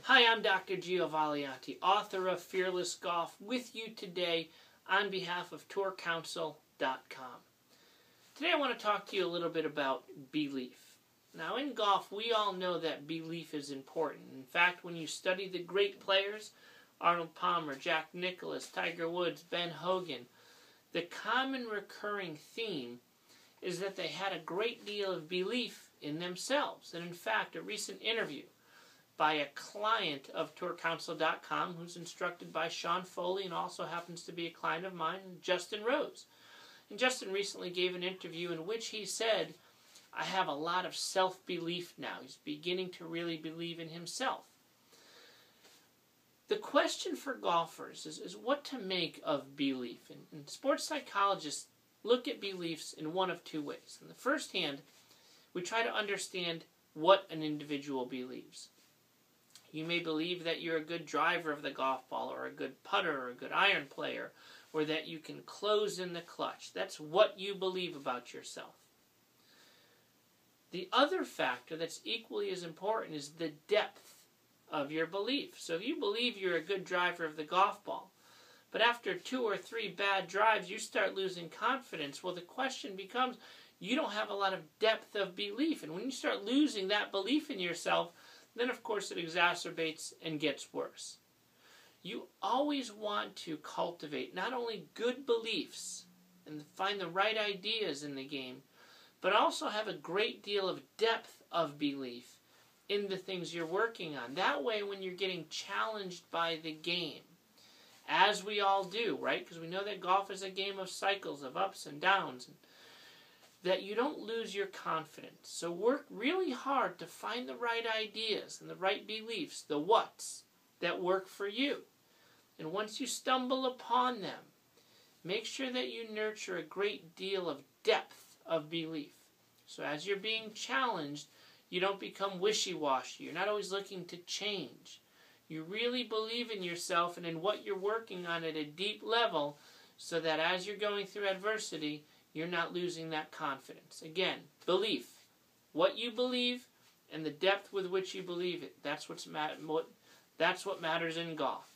Hi, I'm Dr. Gio Valianti, author of Fearless Golf, with you today on behalf of TourCouncil.com. Today I want to talk to you a little bit about belief. Now in golf, we all know that belief is important. In fact, when you study the great players, Arnold Palmer, Jack Nicklaus, Tiger Woods, Ben Hogan, the common recurring theme is that they had a great deal of belief in themselves. And in fact, a recent interview by a client of TourCouncil.com who's instructed by Sean Foley and also happens to be a client of mine, Justin Rose. And Justin recently gave an interview in which he said, I have a lot of self-belief now. He's beginning to really believe in himself. The question for golfers is what to make of belief. And sports psychologists look at beliefs in one of two ways. On the first hand, we try to understand what an individual believes. You may believe that you're a good driver of the golf ball, or a good putter, or a good iron player, or that you can close in the clutch. That's what you believe about yourself. The other factor that's equally as important is the depth of your belief. So if you believe you're a good driver of the golf ball, but after 2 or 3 bad drives you start losing confidence, well, the question becomes, you don't have a lot of depth of belief. And when you start losing that belief in yourself, then of course it exacerbates and gets worse. You always want to cultivate not only good beliefs and find the right ideas in the game, but also have a great deal of depth of belief in the things you're working on. That way, when you're getting challenged by the game, as we all do, right? Because we know that golf is a game of cycles, of ups and downs, that you don't lose your confidence. So work really hard to find the right ideas and the right beliefs, the whats, that work for you. And once you stumble upon them, make sure that you nurture a great deal of depth of belief. So as you're being challenged, you don't become wishy-washy. You're not always looking to change. You really believe in yourself and in what you're working on at a deep level, so that as you're going through adversity, you're not losing that confidence. Again, belief. What you believe and the depth with which you believe it. That's what matters in golf.